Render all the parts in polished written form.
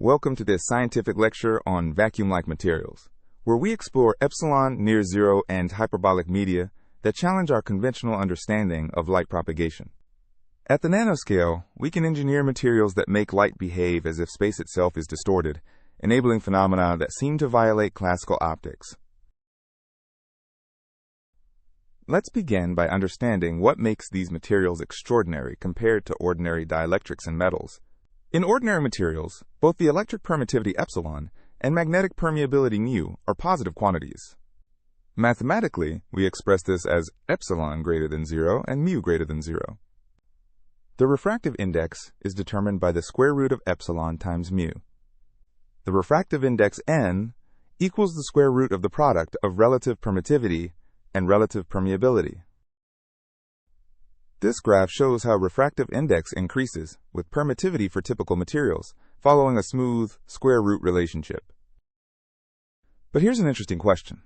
Welcome to this scientific lecture on vacuum-like materials, where we explore Epsilon-Near-Zero and hyperbolic media that challenge our conventional understanding of light propagation. At the nanoscale, we can engineer materials that make light behave as if space itself is distorted, enabling phenomena that seem to violate classical optics. Let's begin by understanding what makes these materials extraordinary compared to ordinary dielectrics and metals. In ordinary materials, both the electric permittivity epsilon and magnetic permeability mu are positive quantities. Mathematically, we express this as epsilon greater than 0 and mu greater than 0. The refractive index is determined by the square root of epsilon times mu. The refractive index n equals the square root of the product of relative permittivity and relative permeability. This graph shows how refractive index increases with permittivity for typical materials, following a smooth square root relationship. But here's an interesting question.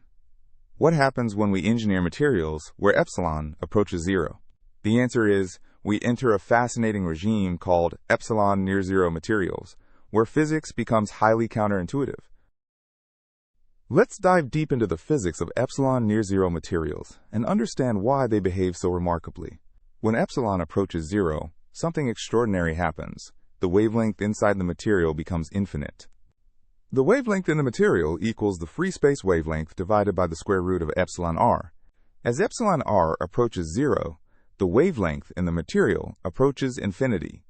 What happens when we engineer materials where epsilon approaches 0? The answer is we enter a fascinating regime called Epsilon-Near-Zero materials, where physics becomes highly counterintuitive. Let's dive deep into the physics of Epsilon-Near-Zero materials and understand why they behave so remarkably. When epsilon approaches 0, something extraordinary happens. The wavelength inside the material becomes infinite. The wavelength in the material equals the free space wavelength divided by the square root of epsilon r. As epsilon r approaches 0, the wavelength in the material approaches infinity.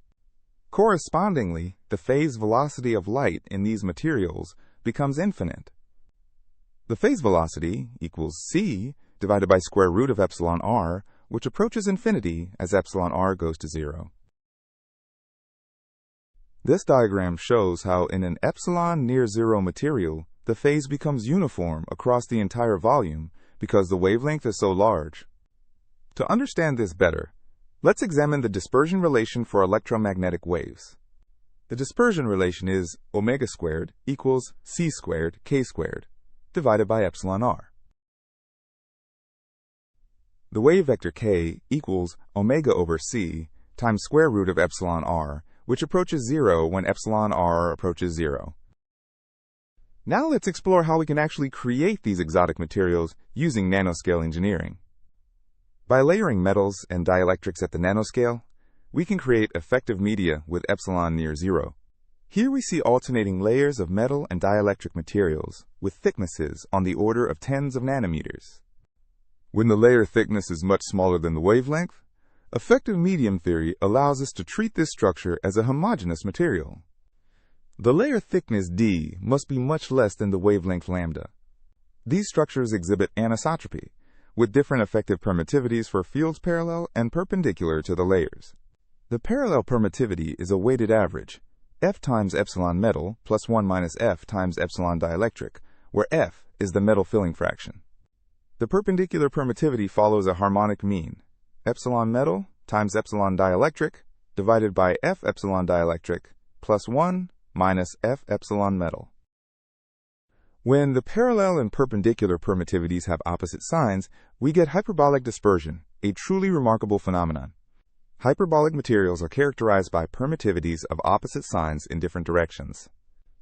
Correspondingly, the phase velocity of light in these materials becomes infinite. The phase velocity equals c divided by square root of epsilon r, which approaches infinity as epsilon r goes to 0. This diagram shows how in an epsilon-near-zero material, the phase becomes uniform across the entire volume because the wavelength is so large. To understand this better, let's examine the dispersion relation for electromagnetic waves. The dispersion relation is omega squared equals c squared k squared divided by epsilon r. The wave vector k equals omega over c times square root of epsilon r, which approaches 0 when epsilon r approaches 0. Now let's explore how we can actually create these exotic materials using nanoscale engineering. By layering metals and dielectrics at the nanoscale, we can create effective media with Epsilon-Near-Zero. Here we see alternating layers of metal and dielectric materials with thicknesses on the order of tens of nanometers. When the layer thickness is much smaller than the wavelength, effective medium theory allows us to treat this structure as a homogeneous material. The layer thickness d must be much less than the wavelength lambda. These structures exhibit anisotropy, with different effective permittivities for fields parallel and perpendicular to the layers. The parallel permittivity is a weighted average, F times epsilon metal plus 1 minus F times epsilon dielectric, where F is the metal filling fraction. The perpendicular permittivity follows a harmonic mean, epsilon metal times epsilon dielectric divided by F epsilon dielectric plus 1 minus F epsilon metal. When the parallel and perpendicular permittivities have opposite signs, we get hyperbolic dispersion, a truly remarkable phenomenon. Hyperbolic materials are characterized by permittivities of opposite signs in different directions.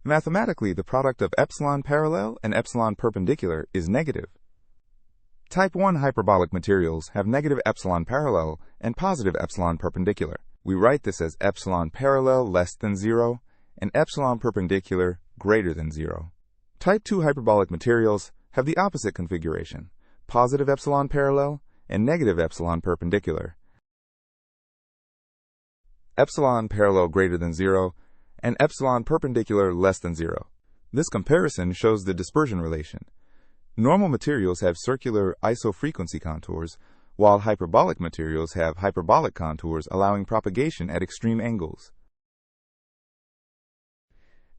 Mathematically, the product of epsilon parallel and epsilon perpendicular is negative. Type 1 hyperbolic materials have negative epsilon parallel and positive epsilon perpendicular. We write this as epsilon parallel less than 0 and epsilon perpendicular greater than 0. Type 2 hyperbolic materials have the opposite configuration, positive epsilon parallel and negative epsilon perpendicular. Epsilon parallel greater than 0 and epsilon perpendicular less than 0. This comparison shows the dispersion relation. Normal materials have circular isofrequency contours, while hyperbolic materials have hyperbolic contours allowing propagation at extreme angles.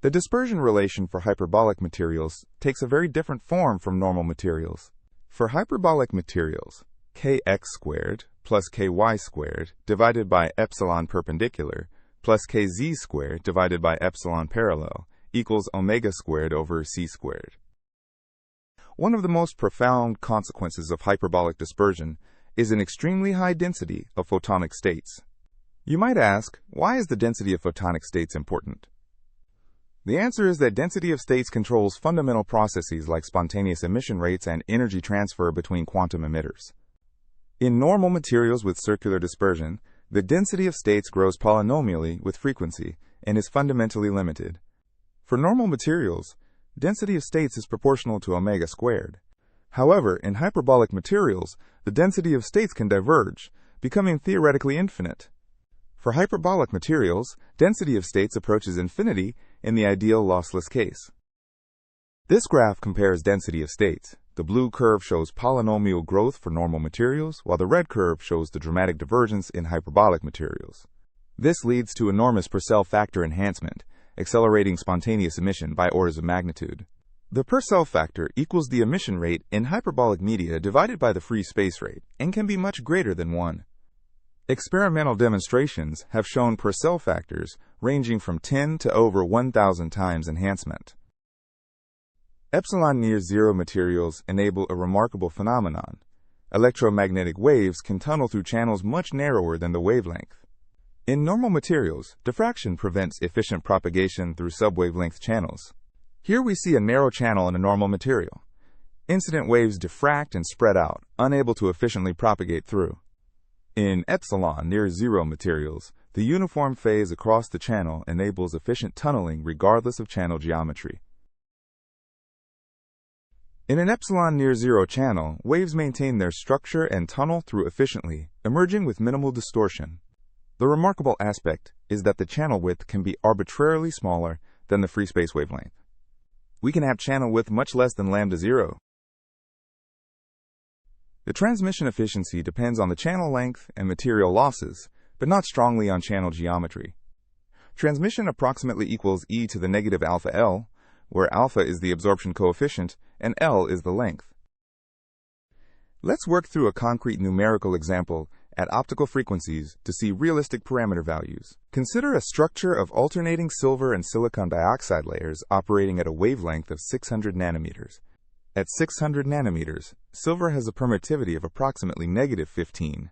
The dispersion relation for hyperbolic materials takes a very different form from normal materials. For hyperbolic materials, kx squared plus ky squared divided by epsilon perpendicular plus kz squared divided by epsilon parallel equals omega squared over c squared. One of the most profound consequences of hyperbolic dispersion is an extremely high density of photonic states. You might ask, why is the density of photonic states important? The answer is that density of states controls fundamental processes like spontaneous emission rates and energy transfer between quantum emitters. In normal materials with circular dispersion, the density of states grows polynomially with frequency and is fundamentally limited. For normal materials, density of states is proportional to omega squared. However, in hyperbolic materials, the density of states can diverge, becoming theoretically infinite. For hyperbolic materials, density of states approaches infinity in the ideal lossless case. This graph compares density of states. The blue curve shows polynomial growth for normal materials, while the red curve shows the dramatic divergence in hyperbolic materials. This leads to enormous Purcell factor enhancement, accelerating spontaneous emission by orders of magnitude. The Purcell factor equals the emission rate in hyperbolic media divided by the free space rate, and can be much greater than 1. Experimental demonstrations have shown Purcell factors ranging from 10 to over 1,000 times enhancement. Epsilon-Near-Zero materials enable a remarkable phenomenon. Electromagnetic waves can tunnel through channels much narrower than the wavelength. In normal materials, diffraction prevents efficient propagation through subwavelength channels. Here we see a narrow channel in a normal material. Incident waves diffract and spread out, unable to efficiently propagate through. In Epsilon-Near-Zero materials, the uniform phase across the channel enables efficient tunneling regardless of channel geometry. In an Epsilon-Near-Zero channel, waves maintain their structure and tunnel through efficiently, emerging with minimal distortion. The remarkable aspect is that the channel width can be arbitrarily smaller than the free space wavelength. We can have channel width much less than lambda 0. The transmission efficiency depends on the channel length and material losses, but not strongly on channel geometry. Transmission approximately equals e to the negative alpha L, where alpha is the absorption coefficient and L is the length. Let's work through a concrete numerical example at optical frequencies to see realistic parameter values. Consider a structure of alternating silver and silicon dioxide layers operating at a wavelength of 600 nanometers. At 600 nanometers, silver has a permittivity of approximately -15.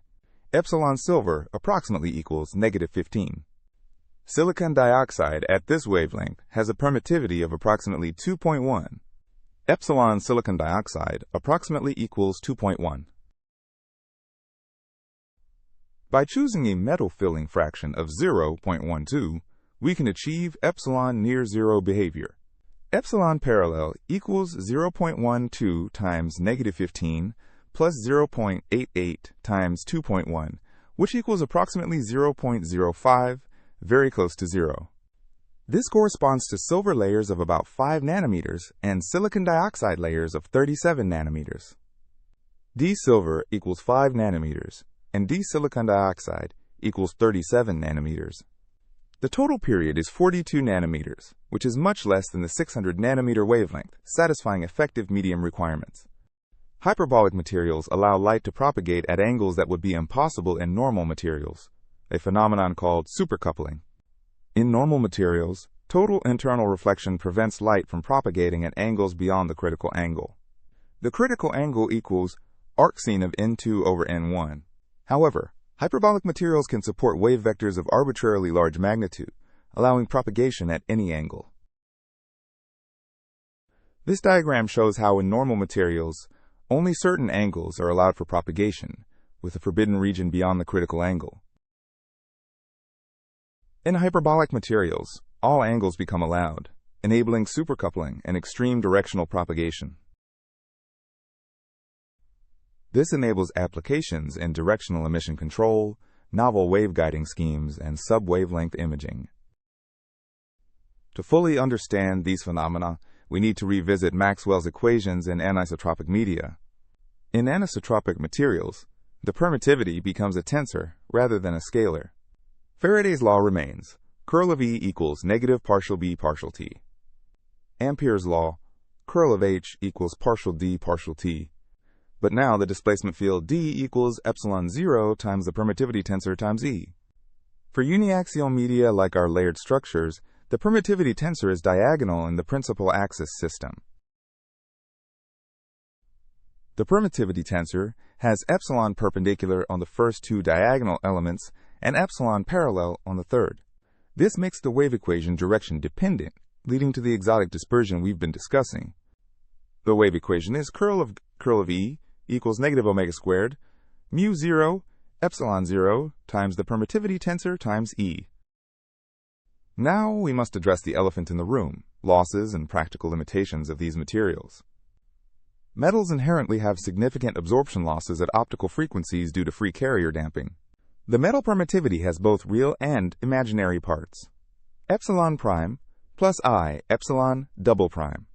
Epsilon silver approximately equals -15. Silicon dioxide at this wavelength has a permittivity of approximately 2.1. Epsilon silicon dioxide approximately equals 2.1. By choosing a metal filling fraction of 0.12, we can achieve Epsilon-Near-Zero behavior. Epsilon parallel equals 0.12 times -15 plus 0.88 times 2.1, which equals approximately 0.05, very close to 0. This corresponds to silver layers of about 5 nanometers and silicon dioxide layers of 37 nanometers. D silver equals 5 nanometers, and D silicon dioxide equals 37 nanometers. The total period is 42 nanometers, which is much less than the 600 nanometer wavelength, satisfying effective medium requirements. Hyperbolic materials allow light to propagate at angles that would be impossible in normal materials, a phenomenon called supercoupling. In normal materials, total internal reflection prevents light from propagating at angles beyond the critical angle. The critical angle equals arcsine of n2 over n1. However, hyperbolic materials can support wave vectors of arbitrarily large magnitude, allowing propagation at any angle. This diagram shows how in normal materials, only certain angles are allowed for propagation, with a forbidden region beyond the critical angle. In hyperbolic materials, all angles become allowed, enabling supercoupling and extreme directional propagation. This enables applications in directional emission control, novel waveguiding schemes, and sub-wavelength imaging. To fully understand these phenomena, we need to revisit Maxwell's equations in anisotropic media. In anisotropic materials, the permittivity becomes a tensor rather than a scalar. Faraday's law remains, curl of E equals negative partial B partial T. Ampere's law, curl of H equals partial D partial T. But now the displacement field D equals epsilon 0 times the permittivity tensor times E. For uniaxial media like our layered structures, the permittivity tensor is diagonal in the principal axis system. The permittivity tensor has epsilon perpendicular on the first two diagonal elements and epsilon parallel on the third. This makes the wave equation direction dependent, leading to the exotic dispersion we've been discussing. The wave equation is curl of E equals negative omega squared, mu 0, epsilon 0 times the permittivity tensor times E. Now we must address the elephant in the room, losses and practical limitations of these materials. Metals inherently have significant absorption losses at optical frequencies due to free carrier damping. The metal permittivity has both real and imaginary parts. Epsilon prime plus I epsilon double prime.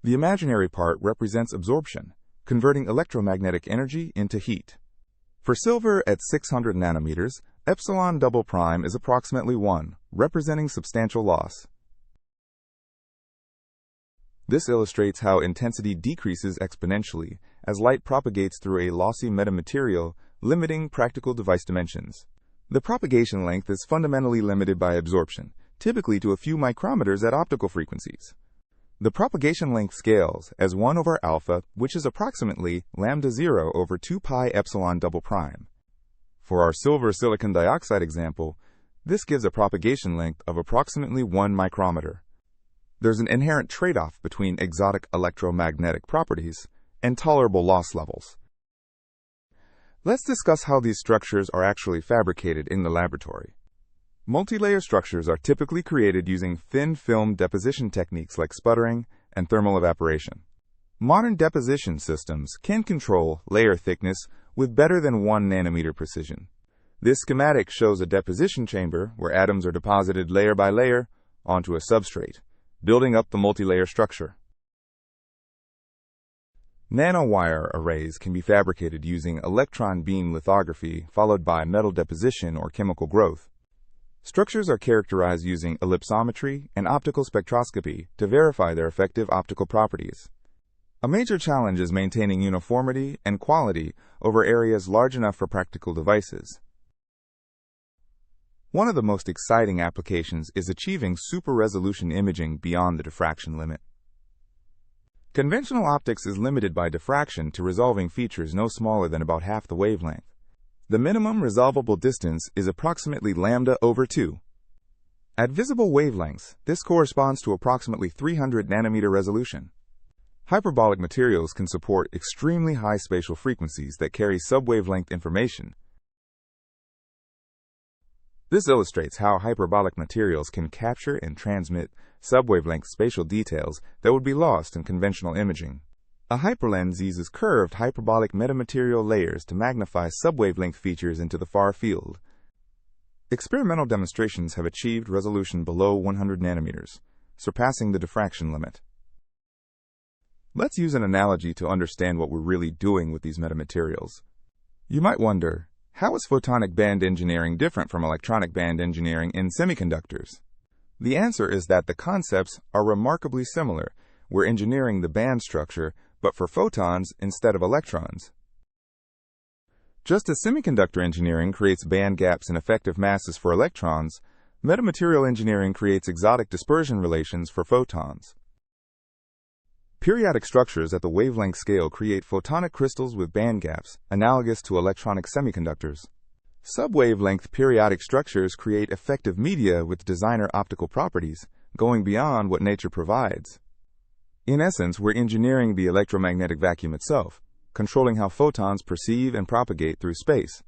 The imaginary part represents absorption, converting electromagnetic energy into heat. For silver at 600 nanometers, epsilon double prime is approximately 1, representing substantial loss. This illustrates how intensity decreases exponentially as light propagates through a lossy metamaterial, limiting practical device dimensions. The propagation length is fundamentally limited by absorption, typically to a few micrometers at optical frequencies. The propagation length scales as 1 over alpha, which is approximately lambda 0 over 2 pi epsilon double prime. For our silver silicon dioxide example, this gives a propagation length of approximately 1 micrometer. There's an inherent trade-off between exotic electromagnetic properties and tolerable loss levels. Let's discuss how these structures are actually fabricated in the laboratory. Multilayer structures are typically created using thin film deposition techniques like sputtering and thermal evaporation. Modern deposition systems can control layer thickness with better than 1 nanometer precision. This schematic shows a deposition chamber where atoms are deposited layer by layer onto a substrate, building up the multilayer structure. Nanowire arrays can be fabricated using electron beam lithography followed by metal deposition or chemical growth. Structures are characterized using ellipsometry and optical spectroscopy to verify their effective optical properties. A major challenge is maintaining uniformity and quality over areas large enough for practical devices. One of the most exciting applications is achieving super-resolution imaging beyond the diffraction limit. Conventional optics is limited by diffraction to resolving features no smaller than about half the wavelength. The minimum resolvable distance is approximately lambda over 2. At visible wavelengths, this corresponds to approximately 300 nanometer resolution. Hyperbolic materials can support extremely high spatial frequencies that carry subwavelength information. This illustrates how hyperbolic materials can capture and transmit subwavelength spatial details that would be lost in conventional imaging. A hyperlens uses curved hyperbolic metamaterial layers to magnify subwavelength features into the far field. Experimental demonstrations have achieved resolution below 100 nanometers, surpassing the diffraction limit. Let's use an analogy to understand what we're really doing with these metamaterials. You might wonder, how is photonic band engineering different from electronic band engineering in semiconductors? The answer is that the concepts are remarkably similar. We're engineering the band structure, but for photons instead of electrons. Just as semiconductor engineering creates band gaps and effective masses for electrons, metamaterial engineering creates exotic dispersion relations for photons. Periodic structures at the wavelength scale create photonic crystals with band gaps, analogous to electronic semiconductors. Subwavelength periodic structures create effective media with designer optical properties, going beyond what nature provides. In essence, we're engineering the electromagnetic vacuum itself, controlling how photons perceive and propagate through space.